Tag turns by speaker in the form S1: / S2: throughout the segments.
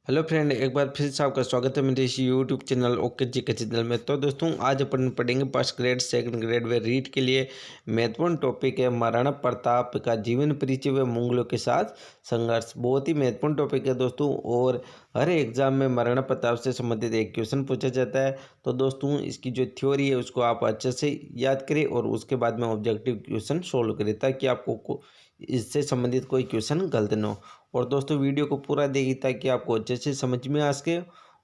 S1: Hello friend, एक बार फिर से आपका स्वागत है मेरे इस यूट्यूब चैनल ओके जी के चैनल में। तो दोस्तों, आज अपन पढ़ेंगे फर्स्ट ग्रेड सेकंड ग्रेड व रीट के लिए महत्वपूर्ण टॉपिक है महाराणा प्रताप का जीवन परिचय व मुगलों के साथ संघर्ष। बहुत ही महत्वपूर्ण टॉपिक है दोस्तों, और हर एग्जाम में महाराणा प्रताप से संबंधित एक क्वेश्चन पूछा जाता है। तो दोस्तों, इसकी जो थ्योरी है उसको आप अच्छे से याद करें और उसके बाद में ऑब्जेक्टिव क्वेश्चन सोल्व करें, ताकि आपको इससे संबंधित कोई क्वेश्चन गलत न हो। और दोस्तों, वीडियो को पूरा देखिए ताकि आपको अच्छे से समझ में आ सके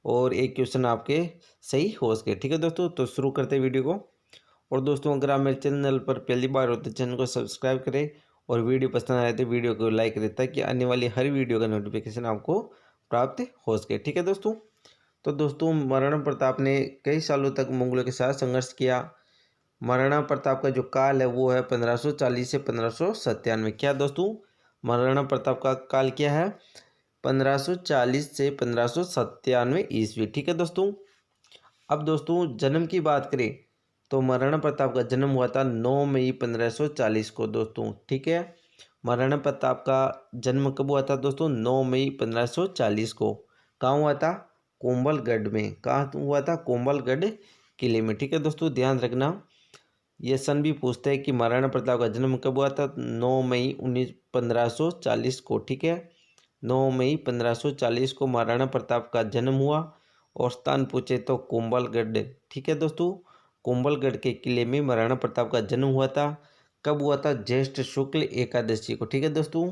S1: और एक क्वेश्चन आपके सही हो सके। ठीक है दोस्तों, तो शुरू करते हैं वीडियो को। और दोस्तों, अगर आप मेरे चैनल पर पहली बार हो तो चैनल को सब्सक्राइब करें और वीडियो पसंद आए तो वीडियो को लाइक करें, ताकि आने वाली हर वीडियो का नोटिफिकेशन आपको प्राप्त हो सके। ठीक है दोस्तों, तो दोस्तों, महाराणा प्रताप ने कई सालों तक मुगलों के साथ संघर्ष किया। महाराणा प्रताप का जो काल है वो है 1540 से 1597। क्या दोस्तों, महाराणा प्रताप का काल क्या है? 1540 से 1597 ईस्वी। ठीक है दोस्तों। अब दोस्तों, जन्म की बात करें तो महाराणा प्रताप का जन्म हुआ था 9 मई 1540 को दोस्तों। ठीक है, महाराणा प्रताप का जन्म कब हुआ था दोस्तों? 9 मई 1540 को। कहाँ हुआ था? कोंबलगढ़ में। कहाँ हुआ था? कोंबलगढ़ किले में। ठीक है दोस्तों, ध्यान रखना। ये सन भी पूछते हैं कि महाराणा प्रताप का जन्म कब हुआ था? 9 मई 1540 को। ठीक है, 9 मई 1540 को महाराणा प्रताप का जन्म हुआ। और स्थान पूछे तो कुंभलगढ़। ठीक है दोस्तों, कुंभलगढ़ के किले में महाराणा प्रताप का जन्म हुआ था। कब हुआ था? ज्येष्ठ शुक्ल एकादशी को। ठीक है दोस्तों,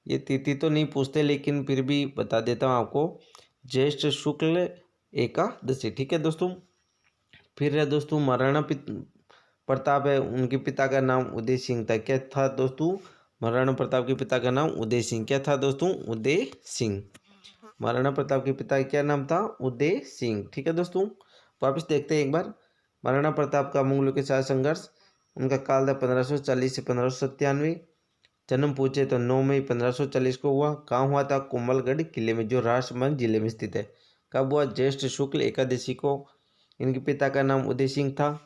S1: ये तिथि तो नहीं पूछते लेकिन फिर भी बता देता हूँ आपको, ज्येष्ठ शुक्ल एकादशी। ठीक है दोस्तों। फिर है दोस्तों, महाराणा प्रताप है, उनके पिता का नाम उदय सिंह था। क्या था दोस्तों? महाराणा प्रताप के पिता का नाम उदय सिंह। क्या था दोस्तों? उदय सिंह। महाराणा प्रताप के पिता का क्या नाम था? उदय सिंह। ठीक है दोस्तों, वापस देखते हैं एक बार। महाराणा प्रताप का मुगलों के साथ संघर्ष, उनका काल था 1540 से 1597। जन्म पूछे तो 9 मई 1540 को हुआ। कहाँ हुआ था? कोमलगढ़ किले में, जो राजसमंद जिले में स्थित है। कब हुआ? ज्येष्ठ शुक्ल एकादशी को। इनके पिता का नाम उदय सिंह था।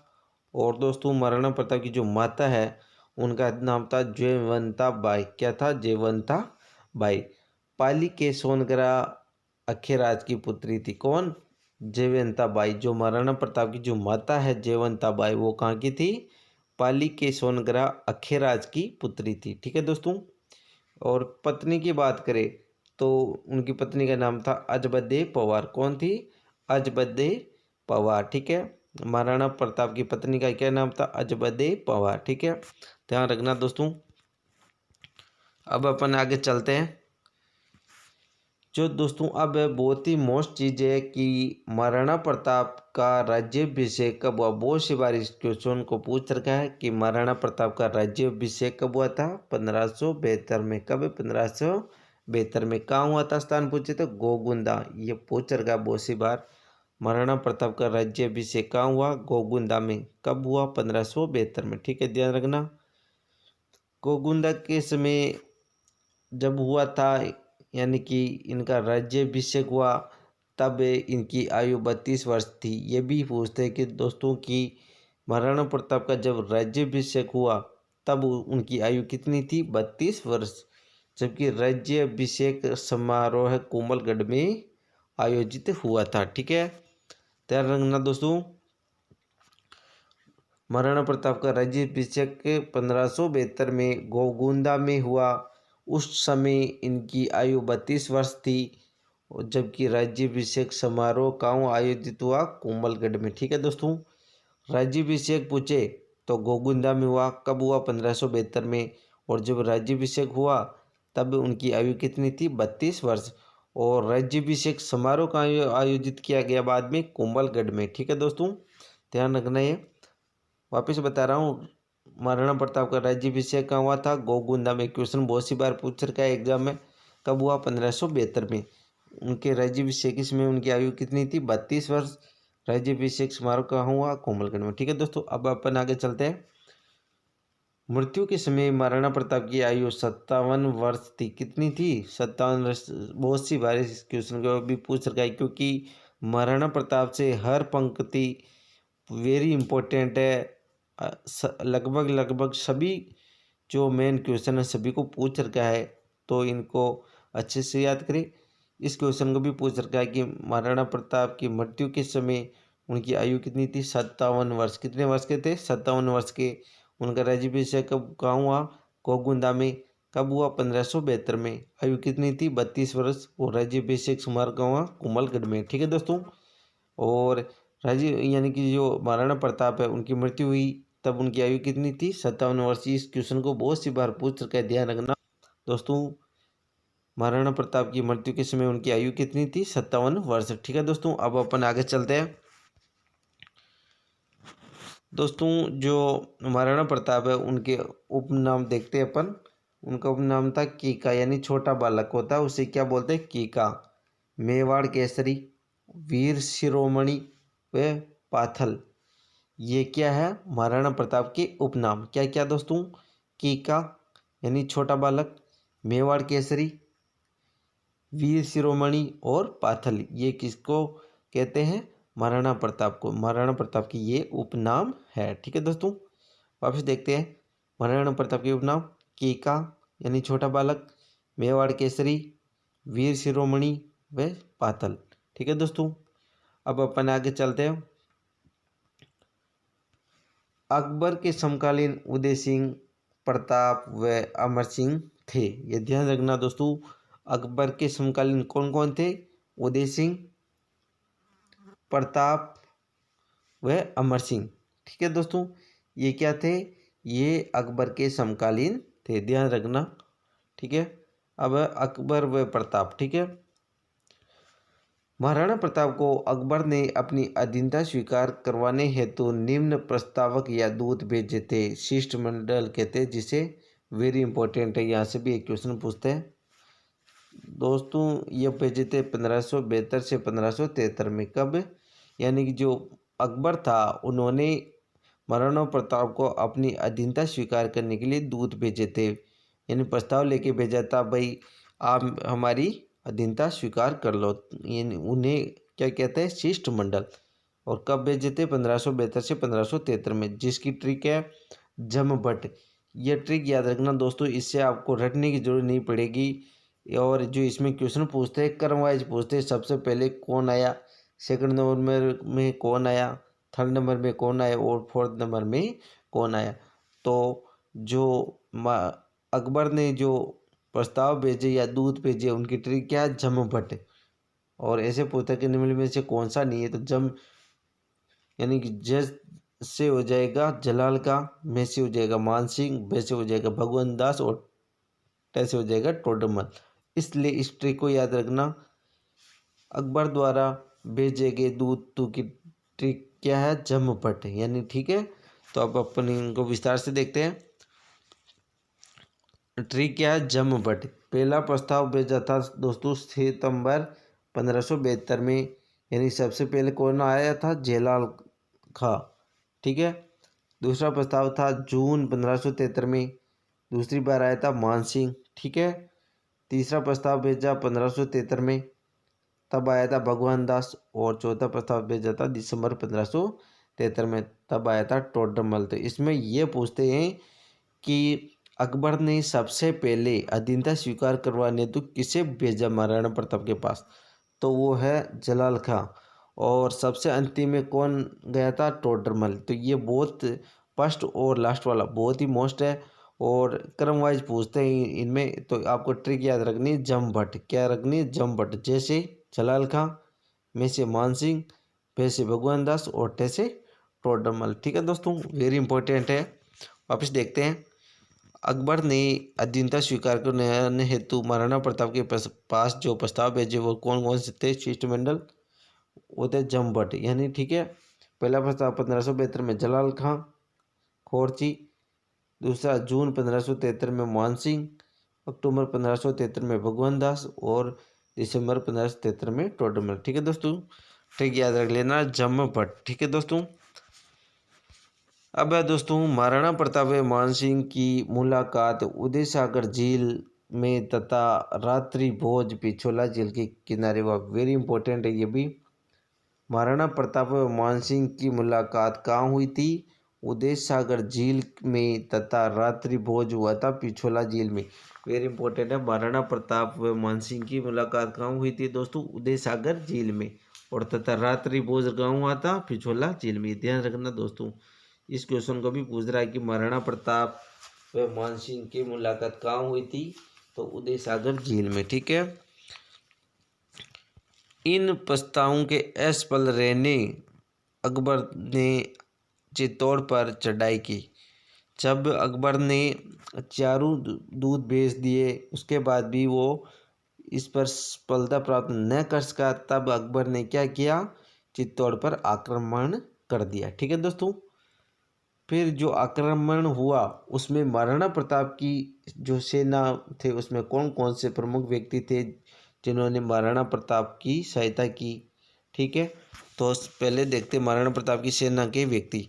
S1: और दोस्तों, महाराणा प्रताप की जो माता है उनका नाम था जयवंता बाई। क्या था? जयवंता बाई। पाली के सोनगरा अखेराज की पुत्री थी। कौन? जयवंता बाई। जो महाराणा प्रताप की जो माता है जयवंता बाई, वो कहाँ की थी? पाली के सोनगरा अखेराज की पुत्री थी। ठीक है दोस्तों। और पत्नी की बात करें तो उनकी पत्नी का नाम था अजबदे पवार। कौन थी? अजबदे पवार। ठीक है, महाराणा प्रताप की पत्नी का क्या नाम था? अजबदे पवार। ठीक है, ध्यान रखना दोस्तों। अब अपन आगे चलते हैं। जो दोस्तों, अब बहुत ही मोस्ट चीज़ है कि महाराणा प्रताप का राज्याभिषेक कब हुआ। बहुत सी बार इस क्वेश्चन को पूछ रखा है कि महाराणा प्रताप का राज्याभिषेक कब हुआ था? 1572 में। कब? 1572 में। कहाँ हुआ था? स्थान पूछे तो गोगुंदा। ये पूछ रखा है बहुत सी बार। महाराणा प्रताप का राज्याभिषेक कहाँ हुआ? गोगुंदा में। कब हुआ? 1572 में। ठीक है, ध्यान रखना। गोगुंदा के समय जब हुआ था, यानी कि इनका राज्याभिषेक हुआ, तब इनकी आयु 32 वर्ष थी। ये भी पूछते हैं कि दोस्तों कि महाराणा प्रताप का जब राज्याभिषेक हुआ तब उनकी आयु कितनी थी? 32 वर्ष। जबकि राज्याभिषेक समारोह कोमलगढ़ में आयोजित हुआ था। ठीक है, ध्यान रखना दोस्तों। महाराणा प्रताप का राज्याभिषेक 1572 में गोगुंदा में हुआ। उस समय इनकी आयु 32 वर्ष थी, जबकि राज्याभिषेक समारोह कहाँ आयोजित हुआ? कोमलगढ़ में। ठीक है दोस्तों, राज्याभिषेक पूछे तो गोगुंदा में हुआ। कब हुआ? 1572 में। और जब राज्याभिषेक हुआ तब उनकी आयु कितनी थी? 32 वर्ष। और राज्याभिषेक समारोह का आयोजित किया गया बाद में कोमलगढ़ में। ठीक है दोस्तों, ध्यान रखना। ये वापस बता रहा हूँ, महाराणा प्रताप का राज्याभिषेक कहाँ हुआ था? गोगुंदा में। क्वेश्चन बहुत सी बार पूछ रखा है एग्जाम में। कब हुआ? 1572 में। उनके राज्याभिषेक में उनकी आयु कितनी थी? 32 वर्ष। राज्याभिषेक समारोह कहाँ हुआ? कोमलगढ़ में। ठीक है दोस्तों, अब अपन आगे चलते हैं। मृत्यु के समय महाराणा प्रताप की आयु 57 वर्ष थी। कितनी थी? 57 वर्ष। बहुत सी बार इस क्वेश्चन को भी पूछ रखा है, क्योंकि महाराणा प्रताप से हर पंक्ति वेरी इंपॉर्टेंट है। लगभग लगभग सभी जो मेन क्वेश्चन है सभी को पूछ रखा है, तो इनको अच्छे से याद करें। इस क्वेश्चन को भी पूछ रखा है कि महाराणा प्रताप की मृत्यु के समय उनकी आयु कितनी थी? 57 वर्ष। कितने वर्ष के थे? 57 वर्ष के। उनका राज्याभिषेक कब कहाँ हुआ? कोकुंदा में। कब हुआ? 1572 में। आयु कितनी थी? 32 वर्ष। और राज्याभिषेक समारोह कहाँ हुआ? कुंभलगढ़ में। ठीक है दोस्तों। और राज्य यानी कि जो महाराणा प्रताप है उनकी मृत्यु हुई तब उनकी आयु कितनी थी? 57 वर्ष। इस क्वेश्चन को बहुत सी बार पूछ रखा है, ध्यान रखना दोस्तों। महाराणा प्रताप की मृत्यु के समय उनकी आयु कितनी थी? 57 वर्ष। ठीक है दोस्तों। अब अपन आगे चलते हैं दोस्तों। जो महाराणा प्रताप है उनके उपनाम देखते हैं अपन। उनका उपनाम था कीका, यानी छोटा बालक होता है उसे क्या बोलते हैं? कीका। मेवाड़ केसरी, वीर शिरोमणि व पाथल, ये क्या है? महाराणा प्रताप के उपनाम। क्या क्या दोस्तों? कीका यानी छोटा बालक, मेवाड़ केसरी, वीर शिरोमणि और पाथल, ये किसको कहते हैं? महाराणा प्रताप को। महाराणा प्रताप की ये उपनाम है। ठीक है दोस्तों। वापस देखते हैं महाराणा प्रताप के उपनाम। कीका यानी छोटा बालक, मेवाड़ केसरी, वीर शिरोमणि व पाथल। ठीक है दोस्तों। अब अपन आगे चलते हैं। अकबर के समकालीन उदय सिंह, प्रताप व अमर सिंह थे। ये ध्यान रखना दोस्तों। अकबर के समकालीन कौन कौन थे? उदय सिंह, प्रताप व अमर सिंह। ठीक है दोस्तों। ये क्या थे? ये अकबर के समकालीन थे, ध्यान रखना। ठीक है। अब अकबर व प्रताप। ठीक है। महाराणा प्रताप को अकबर ने अपनी अधीनता स्वीकार करवाने हेतु निम्न प्रस्तावक या दूत भेजे थे। शिष्टमंडल कहते हैं जिसे। वेरी इंपॉर्टेंट है, यहाँ से भी एक क्वेश्चन पूछते हैं दोस्तों। ये भेजे थे 1572 से 1573 में। कब? यानी कि जो अकबर था उन्होंने महाराणा प्रताप को अपनी अधीनता स्वीकार करने के लिए दूत भेजे थे, यानी प्रस्ताव लेके भेजा था, भाई आप हमारी अधीनता स्वीकार कर लो। यानी उन्हें क्या कहते हैं? शिष्टमंडल। और कब भेजे थे? 1572 से 1573 में। जिसकी ट्रिक है जमभट्ट। ये ट्रिक याद रखना दोस्तों, इससे आपको रटने की जरूरत नहीं पड़ेगी। और जो इसमें क्वेश्चन पूछते हैं क्रम वाइज पूछते हैं। सबसे पहले कौन आया, सेकंड नंबर में कौन आया, थर्ड नंबर में कौन आया और फोर्थ नंबर में कौन आया। तो जो अकबर ने जो प्रस्ताव भेजे या दूत भेजे उनकी ट्रिक क्या है? जमभट्ट। और ऐसे पूछता कि निम्न में से कौन सा नहीं है, तो जम यानी कि जज से हो जाएगा जलाल का, में से हो जाएगा मानसिंह, बे से हो जाएगा भगवान दास और टे से हो जाएगा टोडरमल। इसलिए इस ट्रिक को याद रखना। अकबर द्वारा भेजे गए दूत की ट्रिक क्या है? जमभट्ट यानी। ठीक है। तो अब अपन इनको विस्तार से देखते हैं। ट्रिक क्या है? जमभट्ट। पहला प्रस्ताव भेजा था दोस्तों सितंबर 1572 में, यानी सबसे पहले कौन आया था? जलाल खां। ठीक है। दूसरा प्रस्ताव था जून 1573 में, दूसरी बार आया था मानसिंह। ठीक है। तीसरा प्रस्ताव भेजा 1573 में, तब आया था भगवान दास। और चौथा प्रस्ताव भेजा था दिसंबर 1573 में, तब आया था टोडरमल। तो इसमें यह पूछते हैं कि अकबर ने सबसे पहले अधीनता स्वीकार करवाने तो किसे भेजा महाराणा प्रताप के पास? तो वो है जलाल खां। और सबसे अंतिम में कौन गया था? टोडरमल। तो ये बहुत फर्स्ट और लास्ट वाला बहुत ही मोस्ट है और क्रम वाइज पूछते हैं इनमें। तो आपको ट्रिक याद रखनी है जमभट्ट। क्या रखनी है? जमभट्ट। जैसे जलाल खां, में से मानसिंह, पे से भगवान दास और टे से टोडरमल। ठीक है दोस्तों। वेरी इंपॉर्टेंट है। वापस देखते हैं। अकबर ने अधीनता स्वीकार करने हेतु महाराणा प्रताप के पास जो प्रस्ताव भेजे वो कौन कौन से थे? शिष्टमंडल। वो थे जमभट्ट यानी। ठीक है। पहला प्रस्ताव 1572 में जलाल खां खौरची, दूसरा जून 1573 में मानसिंह, अक्टूबर 1573 में भगवान दास और दिसंबर 1573 में टोडरमल। ठीक है दोस्तों। ठीक याद रख लेना जमभट्ट। ठीक है दोस्तों। अब है दोस्तों महाराणा प्रताप व मानसिंह की मुलाकात उदय सागर झील में तथा रात्रि भोज पिछोला झील के किनारे हुआ। वेरी इंपॉर्टेंट है ये भी। महाराणा प्रताप व मानसिंह की मुलाकात कहाँ हुई थी? उदय सागर झील में तथा रात्रि भोज हुआ था पिछोला झील में। वेरी इंपॉर्टेंट है। महाराणा प्रताप व मानसिंह की मुलाकात कहाँ हुई थी दोस्तों? उदय सागर झील में। और तथा रात्रि भोज गाँव हुआ था? पिछोला झील में। ध्यान रखना दोस्तों, इस क्वेश्चन को भी पूछ रहा है कि महाराणा प्रताप व मानसिंह की मुलाकात कहाँ हुई थी? तो उदय सागर झील में। ठीक है। इन प्रस्तावों के असफल रहने अकबर ने चित्तौड़ पर चढ़ाई की। जब अकबर ने चारों दूत भेज दिए उसके बाद भी वो इस पर सफलता प्राप्त न कर सका, तब अकबर ने क्या किया? चित्तौड़ पर आक्रमण कर दिया। ठीक है दोस्तों। फिर जो आक्रमण हुआ उसमें महाराणा प्रताप की जो सेना थे उसमें कौन कौन से प्रमुख व्यक्ति थे जिन्होंने महाराणा प्रताप की सहायता की? ठीक है। तो पहले देखते महाराणा प्रताप की सेना के व्यक्ति।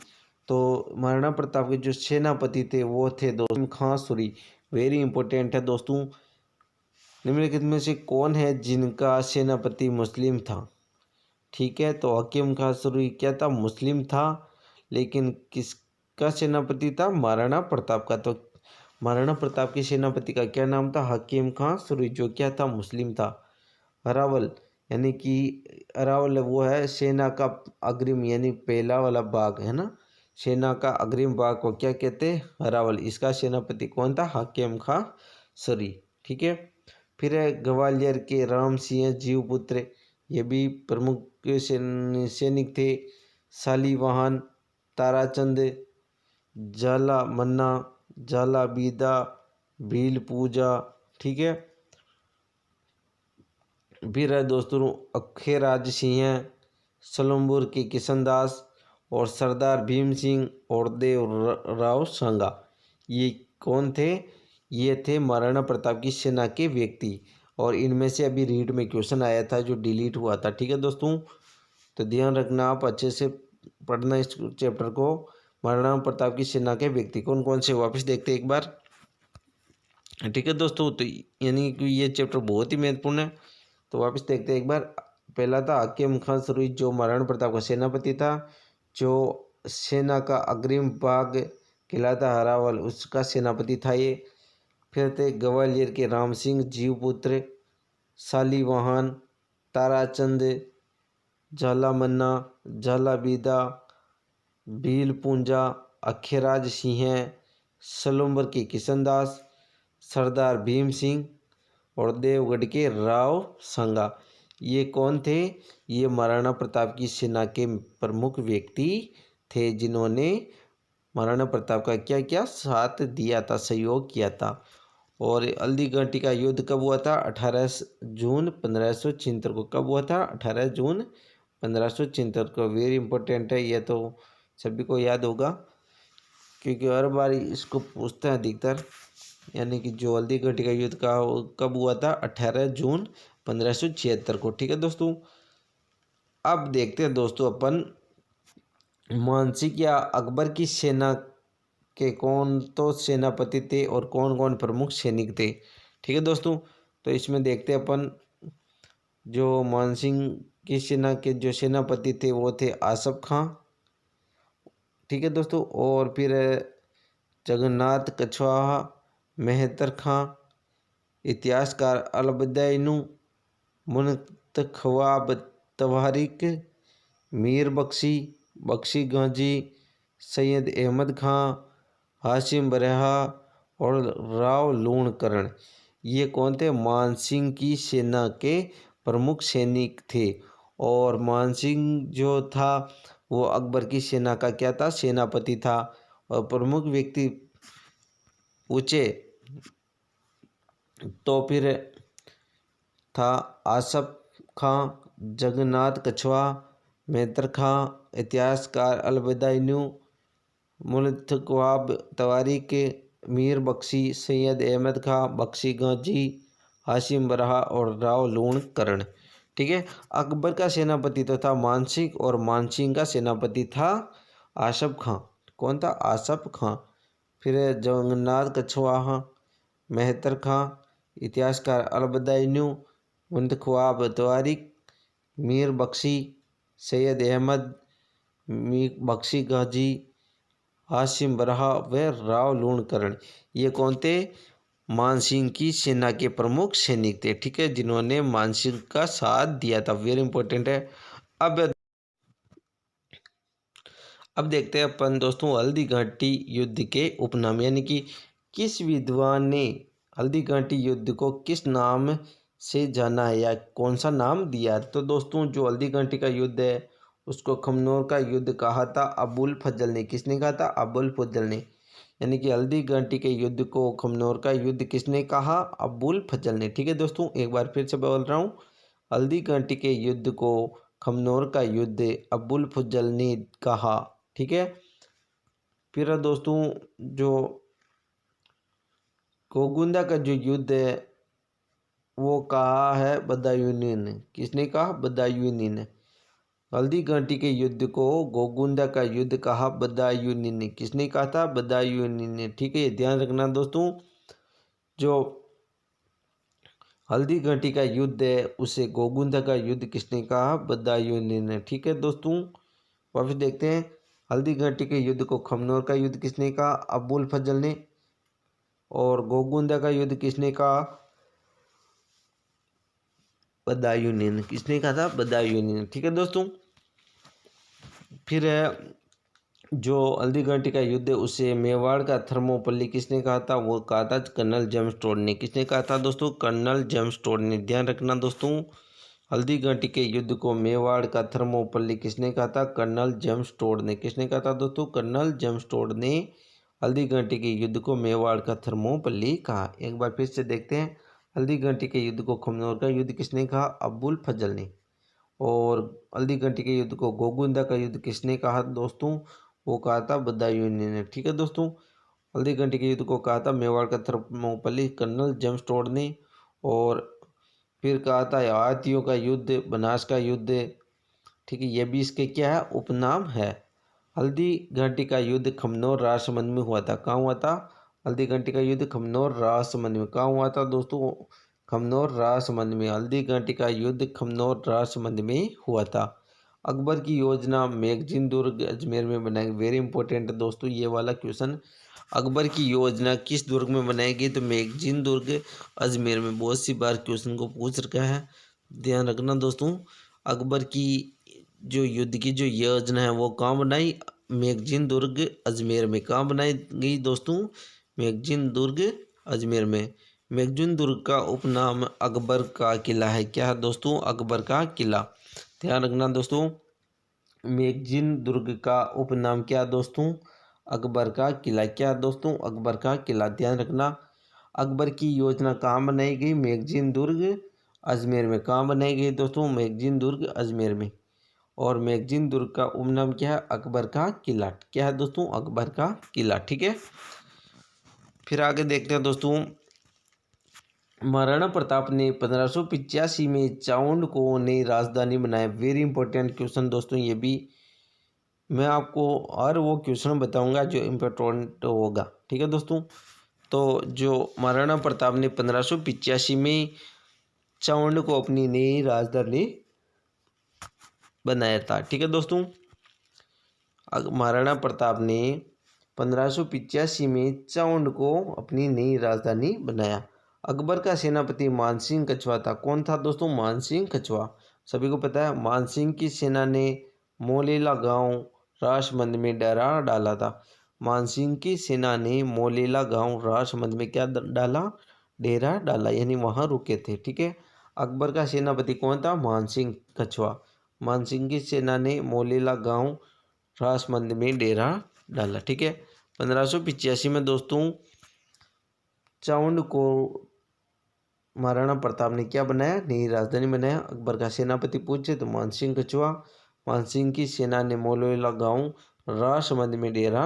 S1: तो महाराणा प्रताप के जो सेनापति थे वो थे दोस्तों खां सूरी। वेरी इंपॉर्टेंट है दोस्तों। निम्नलिखित में से कौन है जिनका सेनापति मुस्लिम था? ठीक है। तो हकीम खां सूरी क्या था? मुस्लिम था। लेकिन किसका सेनापति था? महाराणा प्रताप का। तो महाराणा प्रताप के सेनापति का क्या नाम था? हकीम खां सूरी, जो क्या था? मुस्लिम था। अरावल यानी कि अरावल वो है सेना का अग्रिम यानी पहला वाला भाग है ना, सेना का अग्रिम भाग को क्या कहते हैं? अरावल। इसका सेनापति कौन था? हकीम खां सूरी। ठीक है। फिर है ग्वालियर के राम सिंह जीवपुत्र, ये भी प्रमुख सैनिक थे। शालीवाहन, ताराचंद, जाला मन्ना, जाला बीदा, भील पूजा। ठीक है। फिर है दोस्तों अखेराज सिंह, सलम्बुर के किशनदास और सरदार भीम सिंह और देवराव संगा। ये कौन थे? ये थे महाराणा प्रताप की सेना के व्यक्ति। और इनमें से अभी रीड में क्वेश्चन आया था जो डिलीट हुआ था। ठीक है दोस्तों। तो ध्यान रखना, आप अच्छे से पढ़ना इस चैप्टर को। महाराणा प्रताप की सेना के व्यक्ति कौन कौन से, वापस देखते एक बार। ठीक है दोस्तों। तो यानी कि ये चैप्टर बहुत ही महत्वपूर्ण है। तो वापस देखते हैं एक बार। पहला था हकीम खां सूरी, जो महाराणा प्रताप का सेनापति था। जो सेना का अग्रिम भाग किला था हरावल, उसका सेनापति था ये। फिर थे ग्वालियर के राम सिंह जीवपुत्र, शालीवाहन, ताराचंद, झाला मन्ना, झाला बीदा, भील पूंजा, अखेराज सिंह, सलूम्बर के किशनदास, सरदार भीम सिंह और देवगढ़ के राव संगा। ये कौन थे? ये महाराणा प्रताप की सेना के प्रमुख व्यक्ति थे जिन्होंने महाराणा प्रताप का क्या क्या साथ दिया था, सहयोग किया था। और हल्दी घाटी का युद्ध कब हुआ था? 18 जून 1576 को। कब हुआ था? 18 जून 1576 को। वेरी इंपॉर्टेंट है, यह तो सभी को याद होगा क्योंकि हर बार इसको पूछते हैं अधिकतर। यानी कि जो हल्दी घाटी का युद्ध का कब हुआ था? 18 जून 1576 को। ठीक है दोस्तों। अब देखते हैं दोस्तों अपन मानसिंह या अकबर की सेना के कौन तो सेनापति थे और कौन कौन प्रमुख सैनिक थे। ठीक है दोस्तों। तो इसमें देखते हैं अपन जो मानसिंह की सेना के जो सेनापति थे वो थे आसफ खां। ठीक है दोस्तों। और फिर जगन्नाथ कछवाहा, मेहतर खां, इतिहासकार अलबदैनु, मुनतखवाब तवारिक, मीर बख्शी, बख्शी गाजी, सैयद अहमद खां, हाशिम बरहा और राव लूणकरण। ये कौन थे? मानसिंह की सेना के प्रमुख सैनिक थे। और मानसिंह जो था वो अकबर की सेना का क्या था? सेनापति था। और प्रमुख व्यक्ति पूछे तो फिर था आसफ खां, जगन्नाथ कछवा, मेहतर खां, इतिहासकार अलबदैनु, मुल्तकवाब तवारिक, मीर बख्शी, सैयद अहमद खां, बख्शी गाजी, हाशिम बरहा और राव लूणकरण। ठीक है। अकबर का सेनापति तो था मानसिंह और मानसिंह का सेनापति था आसफ खां। कौन था? आसफ खां। फिर जगन्नाथ कछवाहा, मेहतर खां, इतिहासकार अलबदैनु, मुंतखवाब तवारिक, मीर बख्शी, सैयद अहमद, मीर बख्शी गाजी, हाशिम बरहा व राव लूणकरण। ये कौन थे? मानसिंह की सेना के प्रमुख सैनिक थे, ठीक है, जिन्होंने मानसिंह का साथ दिया था। वेरी इंपॉर्टेंट है। अब अब देखते हैं अपन दोस्तों हल्दी घाटी युद्ध के उपनाम, यानी कि किस विद्वान ने हल्दी घाटी युद्ध को किस नाम से जाना है या कौन सा नाम दिया। तो दोस्तों जो हल्दी घाटी का युद्ध है उसको खमनोर का युद्ध कहा था अबुल फजल ने। किसने कहा था? अबुल फजल ने। यानी कि हल्दी घाटी के युद्ध को खमनोर का युद्ध किसने कहा? अबुल फजल ने। ठीक है दोस्तों, एक बार फिर से बोल रहा हूँ, हल्दी घाटी के युद्ध को खमनोर का युद्ध अबुल फजल ने कहा। ठीक है। फिर दोस्तों जो गोगुंदा का जो युद्ध है वो कहा है बदायूनी ने। किसने कहा? बदायूनी ने। हल्दी घाटी के युद्ध को गोगुंदा का युद्ध कहा बदायूनी ने। किसने कहा था? बदायूनी ने। ठीक है, ये ध्यान रखना दोस्तों। जो हल्दी घाटी का युद्ध है उसे गोगुंदा का युद्ध किसने कहा? बदायूनी ने। ठीक है दोस्तों, वापस देखते हैं, हल्दी घाटी के युद्ध को खमनोर का युद्ध किसने कहा? अबुल फजल ने। और गोगुंदा का युद्ध किसने कहा? बदायूनी ने। किसने कहा था? बदायूनी ने। ठीक है दोस्तों, फिर है जो हल्दी घाटी का युद्ध है उसे मेवाड़ का थर्मोपल्ली किसने कहा था? वो कहा था कर्नल जेम्स टोड ने। किसने कहा था दोस्तों? कर्नल जेम्स टोड ने। ध्यान रखना दोस्तों, हल्दी घाटी के युद्ध को मेवाड़ का थर्मोपल्ली किसने कहा था? कर्नल जेम्स टोड ने। किसने कहा था दोस्तों? कर्नल जेम्स टोड ने हल्दी घाटी के युद्ध को मेवाड़ का थर्मोपल्ली कहा। एक बार फिर से देखते हैं, हल्दी घाटी के युद्ध को खमनोर का युद्ध किसने कहा? अबुल फजल ने। और हल्दी घाटी के युद्ध को गोगुंदा का युद्ध किसने कहा दोस्तों? वो कहा था बदायूनी ने। ठीक है दोस्तों, हल्दी घाटी के युद्ध को कहा था मेवाड़ का थर्मोपल्ली कर्नल जेम्स टोड ने। और फिर कहा था हाथियों का युद्ध, बनास का युद्ध। ठीक है, ये भी इसके क्या है? उपनाम है। हल्दी घाटी का युद्ध खमनोर राजसमंद में हुआ था। कहाँ हुआ था? हल्दी घाटी का युद्ध खमनोर राजसमंद में। कहाँ हुआ था दोस्तों? खमनोर राजसमंद में। हल्दी घाटी का युद्ध खमनोर राजसमंद में हुआ था। अकबर की योजना मैगजीन दुर्ग अजमेर में बनाई। वेरी इंपॉर्टेंट है दोस्तों ये वाला क्वेश्चन। अकबर की योजना किस दुर्ग में बनाई गई? तो मैगजीन दुर्ग अजमेर में। बहुत सी बार क्वेश्चन को पूछ रखा है, ध्यान रखना दोस्तों। अकबर की जो युद्ध की जो योजना है वो कहाँ बनाई? मैगजीन दुर्ग अजमेर में। कहाँ बनाई गई दोस्तों? मैगजीन दुर्ग अजमेर में। मैगजीन दुर्ग का उपनाम अकबर का किला है। क्या है दोस्तों? अकबर का किला। ध्यान रखना दोस्तों, मैगजीन दुर्ग का उपनाम क्या दोस्तों? अकबर का किला। क्या दोस्तों? अकबर का किला। ध्यान रखना, अकबर की योजना कहाँ बनाई गई? मैगजीन दुर्ग अजमेर में। कहाँ बनाई गई दोस्तों? मैगजीन दुर्ग अजमेर में। और मैगजीन दुर्ग का उपनाम क्या है? अकबर का किला। क्या है दोस्तों? अकबर का किला। ठीक है, फिर आगे देखते हैं दोस्तों, महाराणा प्रताप ने 1585 में चाउंड को नई राजधानी बनाया। वेरी इंपॉर्टेंट क्वेश्चन दोस्तों ये भी। मैं आपको हर वो क्वेश्चन बताऊंगा जो इम्पोर्टेंट होगा। ठीक है दोस्तों, तो जो महाराणा प्रताप ने 1585 में चाउंड को अपनी नई राजधानी बनाया था। ठीक है दोस्तों, महाराणा प्रताप ने 1585 में चाउंड को अपनी नई राजधानी बनाया। अकबर का सेनापति मानसिंह कछवा था। कौन था दोस्तों? मानसिंह कछवा। सभी को पता है, मानसिंह की सेना ने मोलेला गांव राजमंद में डेरा डाला था। मानसिंह की सेना ने मोलेला गांव राजमंद में क्या डाला? डेरा डाला, यानी वहां रुके थे। ठीक है, अकबर का सेनापति कौन था? मानसिंह कछवा। मानसिंह की सेना ने मोलेला गांव राजमंद में डेरा डाला। ठीक है, 1585 में दोस्तों चाउंड को महाराणा प्रताप ने क्या बनाया? नई राजधानी बनाया। अकबर का सेनापति पूछे तो मानसिंह कछवा। मानसिंह की सेना ने मोलेला गांव राजमंद में डेरा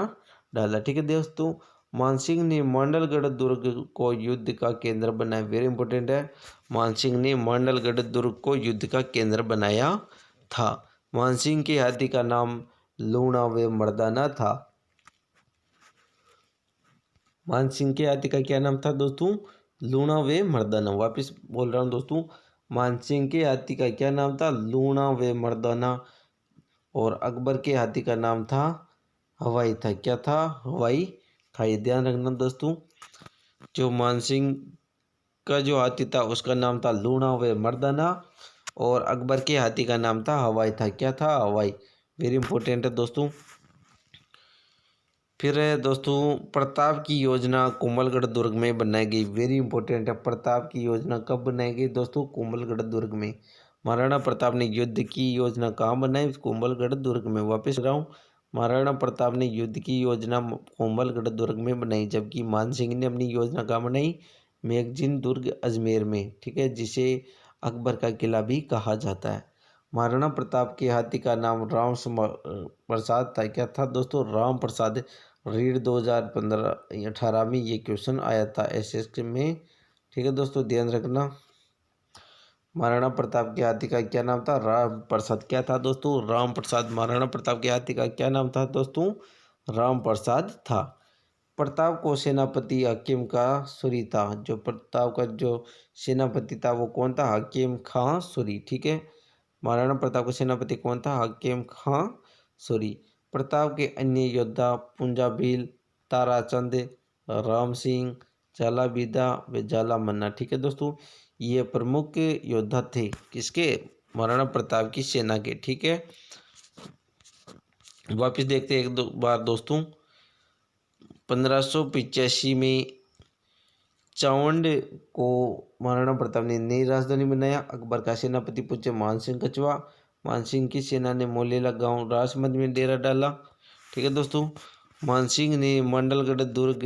S1: डाला। ठीक है दोस्तों, मानसिंह ने मांडलगढ़ दुर्ग को युद्ध का केंद्र बनाया। वेरी इंपॉर्टेंट है, मानसिंह ने मांडलगढ़ दुर्ग को युद्ध का केंद्र बनाया था। मानसिंह के हाथी का नाम लूणा व मर्दाना था। मानसिंह के हाथी का क्या नाम था दोस्तों? लूणा व मर्दाना। वापस बोल रहा हूँ दोस्तों, मानसिंह के हाथी का क्या नाम था? लूणा व मर्दाना। और अकबर के हाथी का नाम था हवाई था। क्या था? हवाई था। ये ध्यान रखना दोस्तों। जो मानसिंह का जो हाथी था उसका नाम था लूणा व मर्दाना, और अकबर के हाथी का नाम था हवाई था। क्या था? हवाई। वेरी इंपॉर्टेंट है दोस्तों। फिर है दोस्तों, प्रताप की योजना कोमलगढ़ दुर्ग में बनाई गई। वेरी इंपॉर्टेंट है। प्रताप की योजना कब बनाई गई दोस्तों? कोमलगढ़ दुर्ग में। महाराणा प्रताप ने युद्ध की योजना कहाँ बनाई? कोमलगढ़ दुर्ग में। वापस रहा हूँ, महाराणा प्रताप ने युद्ध की योजना कोमलगढ़ दुर्ग में बनाई, जबकि मानसिंह ने अपनी योजना कहाँ बनाई? मैगजीन दुर्ग अजमेर में, ठीक है, जिसे अकबर का किला भी कहा जाता है। महाराणा प्रताप के हाथी का नाम प्रसाद था। क्या था दोस्तों? राम प्रसाद। रीड 2015-18 में ये क्वेश्चन आया था एसएससी में, ठीक है दोस्तों, ध्यान रखना। महाराणा प्रताप के हाथी का क्या नाम था? राम प्रसाद। क्या था दोस्तों? राम प्रसाद। महाराणा प्रताप के हाथी का क्या नाम था दोस्तों? राम प्रसाद था। प्रताप को सेनापति हकीम का सूरी था। जो प्रताप का जो सेनापति था वो कौन था? हकीम खां सूरी, ठीक है। महाराणा प्रताप का सेनापति कौन था? हकीम खां सूरी। प्रताप के अन्य योद्धा पुंजा भील, ताराचंद, राम सिंह, जाला बीदा व जाला मन्ना, ठीक है दोस्तों, ये प्रमुख योद्धा थे किसके? महाराणा प्रताप की सेना के, ठीक है। वापिस देखते हैं एक दो बार दोस्तों। 1585 में चावंड को महाराणा प्रताप ने नई राजधानी बनाया। अकबर का सेनापति पूछे मानसिंह कछवा। मानसिंह की सेना ने मोलेला गांव राजमंद में डेरा डाला, ठीक है दोस्तों। मानसिंह ने मंडलगढ़ दुर्ग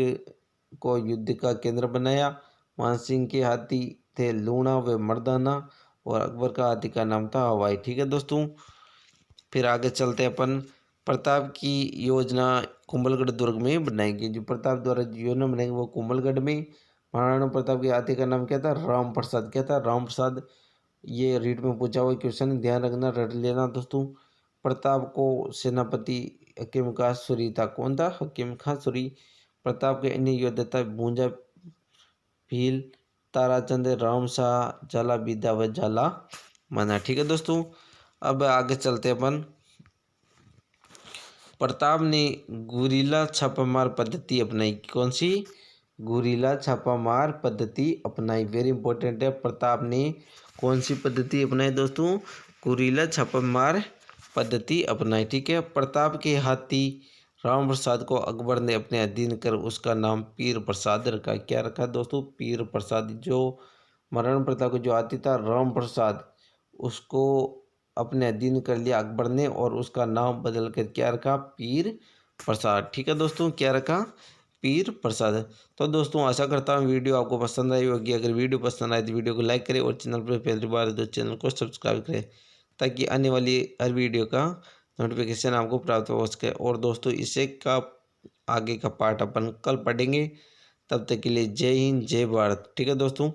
S1: को युद्ध का केंद्र बनाया। मानसिंह के हाथी थे लूणा व मर्दाना, और अकबर का हाथी का नाम था हवाई, ठीक है दोस्तों। फिर आगे चलते हैं अपन। प्रताप की योजना कुंभलगढ़ दुर्ग में बनाई गई। जो प्रताप द्वारा योजना बनाई गई वो कुंभलगढ़ में। महाराणा प्रताप के हाथी का नाम क्या था? राम प्रसाद। क्या था? राम प्रसाद। ये रीट में पूछा हुआ क्वेश्चन, ध्यान रखना, रट लेना दोस्तों। प्रताप को सेनापति हकीम खां सूरी था। कौन था? हकीम खां सूरी। प्रताप के अन्य योद्धा था भूंजा भील, ताराचंद, राम शाह, जाला बीदा व जाला मना, ठीक है दोस्तों। अब आगे चलते अपन। प्रताप ने गुरीला छापामार पद्धति अपनाई। कौन सी? गुरीला छापामार पद्धति अपनाई। वेरी इंपॉर्टेंट है। प्रताप ने कौन सी पद्धति अपनाई दोस्तों? गुरीला छापामार पद्धति अपनाई, ठीक है। प्रताप के हाथी राम प्रसाद को अकबर ने अपने अधीन कर उसका नाम पीर प्रसाद रखा। क्या रखा दोस्तों? पीर प्रसाद। जो महाराणा प्रताप का जो हाथी था राम प्रसाद, उसको अपने अधीन कर लिया अकबर ने, और उसका नाम बदल कर क्या रखा? पीर प्रसाद, ठीक है दोस्तों। क्या रखा? पीर प्रसाद। तो दोस्तों आशा करता हूँ वीडियो आपको पसंद आई होगी। अगर वीडियो पसंद आए तो वीडियो को लाइक करें, और चैनल पर पहली बार है तो चैनल को सब्सक्राइब करें, ताकि आने वाली हर वीडियो का नोटिफिकेशन आपको प्राप्त हो सके। और दोस्तों इसे का आगे का पार्ट अपन कल पढ़ेंगे। तब तक के लिए जय हिंद, जय भारत, ठीक है दोस्तों।